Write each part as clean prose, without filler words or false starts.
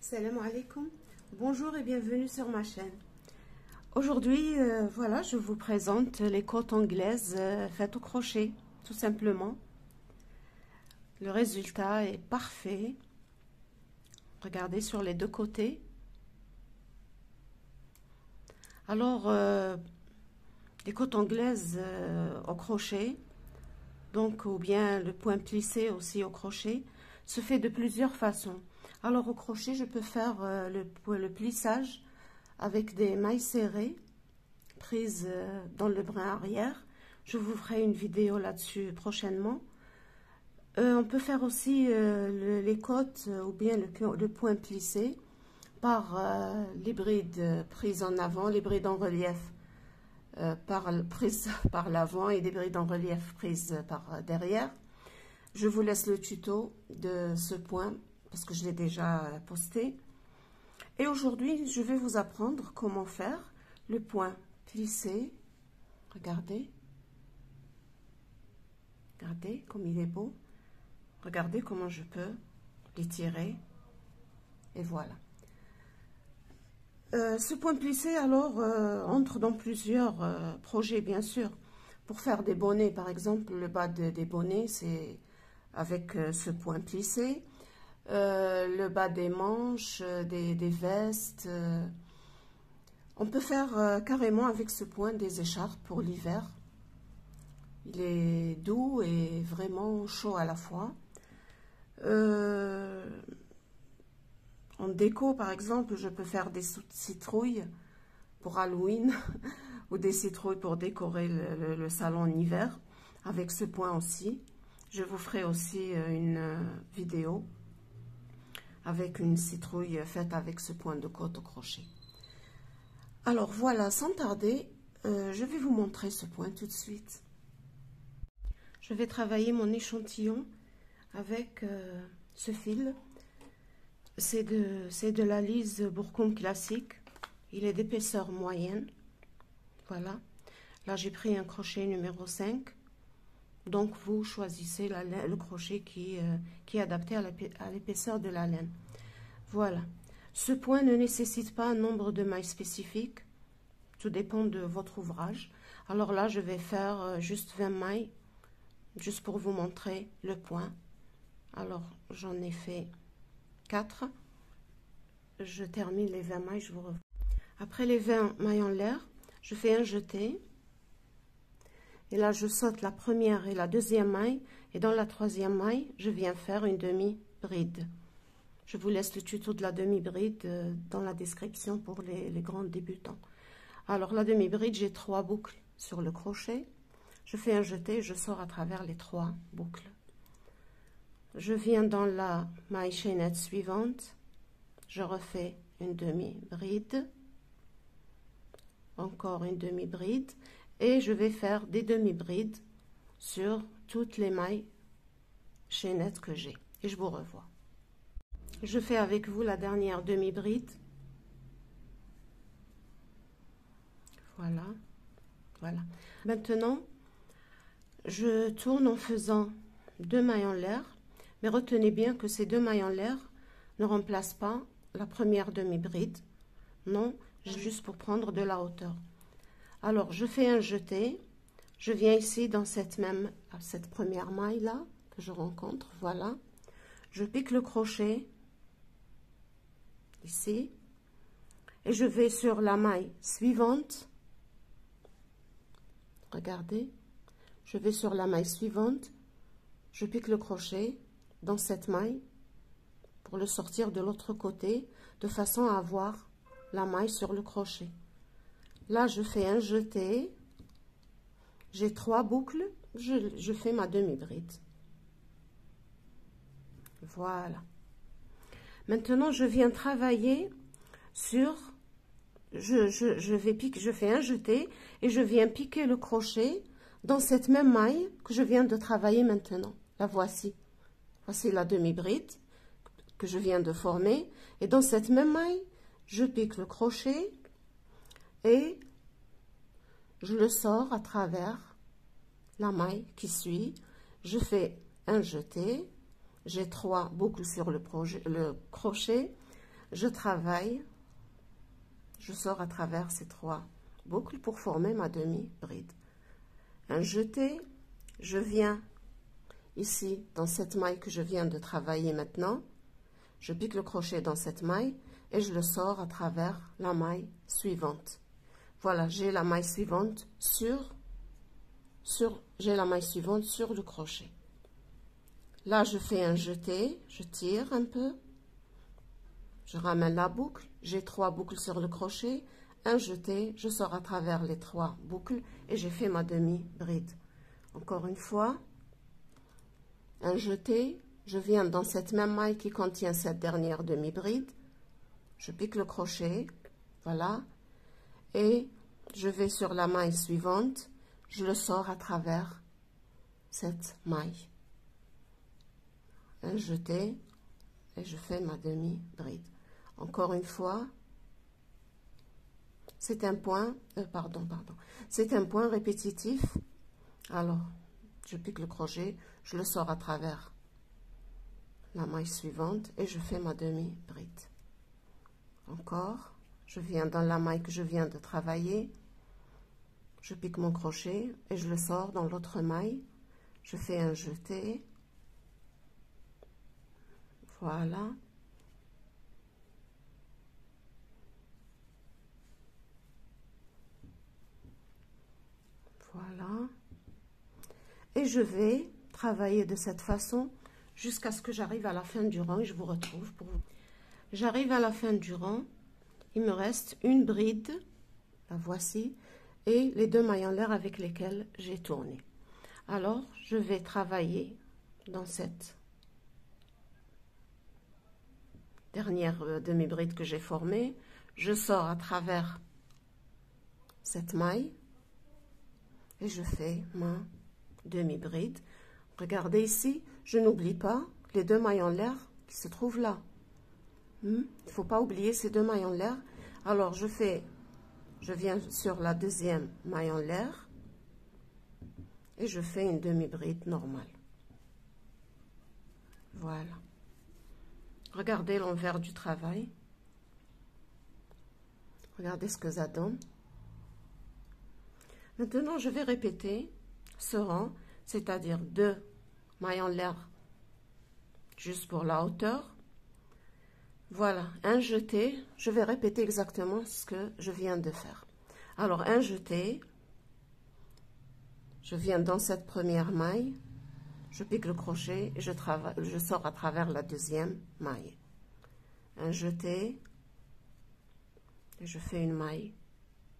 Salam alaikum, bonjour et bienvenue sur ma chaîne. Aujourd'hui, voilà, je vous présente les côtes anglaises faites au crochet, tout simplement. Le résultat est parfait. Regardez sur les deux côtés. Alors, les côtes anglaises au crochet, donc ou bien le point plissé aussi au crochet, se fait de plusieurs façons. Alors au crochet, je peux faire le plissage avec des mailles serrées prises dans le brin arrière. Je vous ferai une vidéo là-dessus prochainement. On peut faire aussi les côtes ou bien le point plissé par les brides prises en avant, les brides en relief prises par l'avant et des brides en relief prises par derrière. Je vous laisse le tuto de ce point parce que je l'ai déjà posté. Et aujourd'hui, je vais vous apprendre comment faire le point plissé. Regardez. Regardez comme il est beau. Regardez comment je peux l'étirer. Et voilà. Ce point plissé, alors, entre dans plusieurs projets, bien sûr. Pour faire des bonnets, par exemple, le bas des bonnets, c'est avec ce point plissé. Le bas des manches, des vestes. On peut faire carrément avec ce point des écharpes pour l'hiver. Il est doux et vraiment chaud à la fois. En déco, par exemple, je peux faire des citrouilles pour Halloween ou des citrouilles pour décorer le salon en hiver avec ce point aussi. Je vous ferai aussi une vidéo avec une citrouille faite avec ce point de côte au crochet. Alors voilà, sans tarder, je vais vous montrer ce point tout de suite. Je vais travailler mon échantillon avec ce fil. C'est de la lise Bourkoum classique. Il est d'épaisseur moyenne. Voilà. Là, j'ai pris un crochet numéro 5. Donc, vous choisissez le crochet qui est adapté à l'épaisseur de la laine. Voilà. Ce point ne nécessite pas un nombre de mailles spécifique. Tout dépend de votre ouvrage. Alors là, je vais faire juste 20 mailles, juste pour vous montrer le point. Alors, j'en ai fait 4. Je termine les 20 mailles, je vous revois. Après les 20 mailles en l'air, je fais un jeté. Et là, je saute la première et la deuxième maille. Et dans la troisième maille, je viens faire une demi-bride. Je vous laisse le tuto de la demi-bride dans la description pour les grands débutants. Alors, la demi-bride, j'ai 3 boucles sur le crochet. Je fais un jeté et je sors à travers les 3 boucles. Je viens dans la maille chaînette suivante. Je refais une demi-bride. Encore une demi-bride. Et je vais faire des demi-brides sur toutes les mailles chaînettes que j'ai. Et je vous revois. Je fais avec vous la dernière demi-bride. Voilà. Voilà. Maintenant, je tourne en faisant 2 mailles en l'air. Mais retenez bien que ces 2 mailles en l'air ne remplacent pas la première demi-bride. Non, juste pour prendre de la hauteur. Alors, je fais un jeté, je viens ici dans cette première maille là que je rencontre, voilà. Je pique le crochet ici et je vais sur la maille suivante. Regardez, je vais sur la maille suivante, je pique le crochet dans cette maille pour le sortir de l'autre côté de façon à avoir la maille sur le crochet. Là, je fais un jeté, j'ai 3 boucles, je fais ma demi-bride. Voilà. Maintenant, je viens travailler sur, je fais un jeté et je viens piquer le crochet dans cette même maille que je viens de travailler maintenant. La voici. Voici la demi-bride que je viens de former. Et dans cette même maille, je pique le crochet et je le sors à travers la maille qui suit. Je fais un jeté. J'ai 3 boucles sur le crochet. je travaille, je sors à travers ces 3 boucles pour former ma demi-bride. Un jeté, je viens ici dans cette maille que je viens de travailler maintenant, je pique le crochet dans cette maille et je le sors à travers la maille suivante. Voilà, j'ai la maille suivante j'ai la maille suivante sur le crochet. Là, je fais un jeté, je tire un peu, je ramène la boucle, j'ai 3 boucles sur le crochet, un jeté, je sors à travers les 3 boucles et j'ai fait ma demi-bride. Encore une fois, un jeté, je viens dans cette même maille qui contient cette dernière demi-bride, je pique le crochet, voilà, et je vais sur la maille suivante, je le sors à travers cette maille. Un jeté et je fais ma demi-bride. Encore une fois, c'est un point, c'est un point répétitif. Alors, je pique le crochet, je le sors à travers la maille suivante et je fais ma demi-bride. Encore, je viens dans la maille que je viens de travailler, je pique mon crochet et je le sors dans l'autre maille, je fais un jeté, voilà. Voilà. Et je vais travailler de cette façon jusqu'à ce que j'arrive à la fin du rang et je vous retrouve pour vous. J'arrive à la fin du rang, il me reste une bride, la voici, et les 2 mailles en l'air avec lesquelles j'ai tourné. Alors, je vais travailler dans cette dernière demi-bride que j'ai formée. Je sors à travers cette maille et je fais ma demi-bride. Regardez ici, je n'oublie pas les 2 mailles en l'air qui se trouvent là. Il ne faut pas oublier ces 2 mailles en l'air. Alors, je viens sur la deuxième maille en l'air et je fais une demi-bride normale. Voilà. Regardez l'envers du travail. Regardez ce que ça donne. Maintenant, je vais répéter ce rang, c'est-à-dire 2 mailles en l'air juste pour la hauteur. Voilà, un jeté, je vais répéter exactement ce que je viens de faire. Alors, un jeté, je viens dans cette première maille, je pique le crochet et je sors à travers la deuxième maille. Un jeté, et je fais une maille,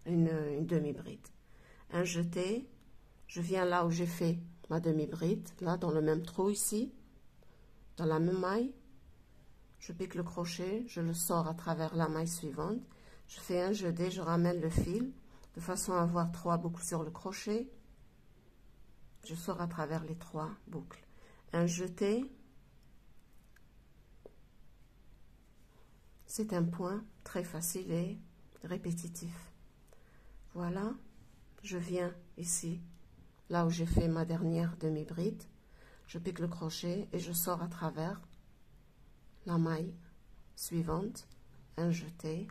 une demi-bride. Un jeté, je viens là où j'ai fait ma demi-bride, là dans le même trou ici, dans la même maille, je pique le crochet, je le sors à travers la maille suivante, je fais un jeté, je ramène le fil de façon à avoir 3 boucles sur le crochet, je sors à travers les 3 boucles. Un jeté, c'est un point très facile et répétitif. Voilà, je viens ici, là où j'ai fait ma dernière demi-bride, je pique le crochet et je sors à travers la maille suivante, un jeté.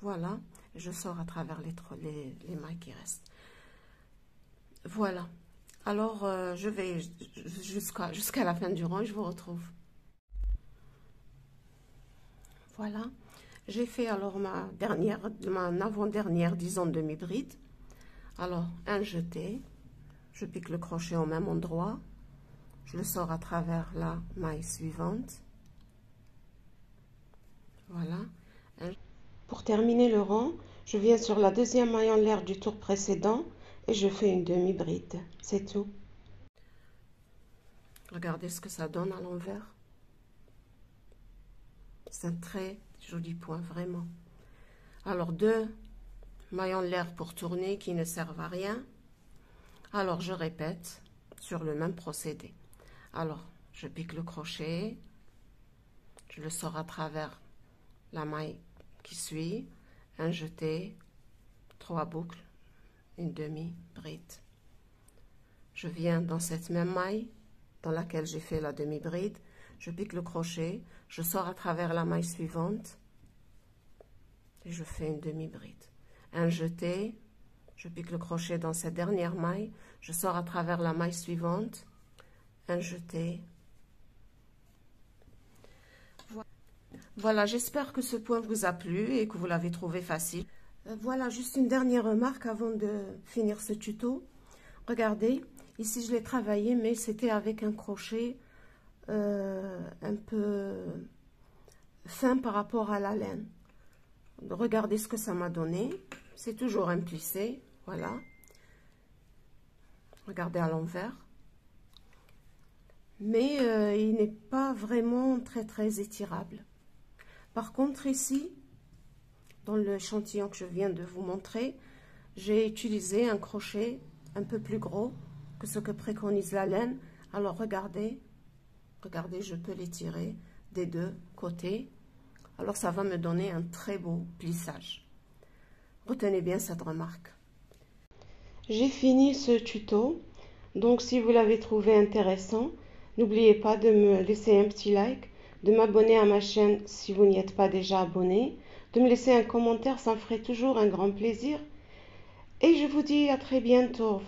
Voilà, je sors à travers les mailles qui restent. Voilà, alors je vais jusqu'à la fin du rang et je vous retrouve. Voilà, j'ai fait alors ma avant-dernière, disons, demi-bride. Alors, un jeté, je pique le crochet au même endroit, je le sors à travers la maille suivante. Voilà. Pour terminer le rang, je viens sur la deuxième maille en l'air du tour précédent et je fais une demi-bride. C'est tout. Regardez ce que ça donne à l'envers. C'est un très joli point, vraiment. Alors, 2 mailles en l'air pour tourner qui ne servent à rien. Alors, je répète sur le même procédé. Alors, je pique le crochet, je le sors à travers la maille qui suit, un jeté, 3 boucles, une demi-bride. Je viens dans cette même maille, dans laquelle j'ai fait la demi-bride, je pique le crochet, je sors à travers la maille suivante et je fais une demi-bride. Un jeté, je pique le crochet dans cette dernière maille, je sors à travers la maille suivante, un jeté. Voilà, j'espère que ce point vous a plu et que vous l'avez trouvé facile. Voilà, juste une dernière remarque avant de finir ce tuto. Regardez, ici je l'ai travaillé, mais c'était avec un crochet un peu fin par rapport à la laine. Regardez ce que ça m'a donné. C'est toujours un plissé, voilà. Regardez à l'envers. Mais il n'est pas vraiment très étirable. Par contre, ici, dans l'échantillon que je viens de vous montrer, j'ai utilisé un crochet un peu plus gros que ce que préconise la laine. Alors, regardez, je peux l'étirer des deux côtés. Alors, ça va me donner un très beau plissage. Retenez bien cette remarque. J'ai fini ce tuto. Donc, si vous l'avez trouvé intéressant, n'oubliez pas de me laisser un petit like, de m'abonner à ma chaîne si vous n'y êtes pas déjà abonné, de me laisser un commentaire, ça me ferait toujours un grand plaisir. Et je vous dis à très bientôt.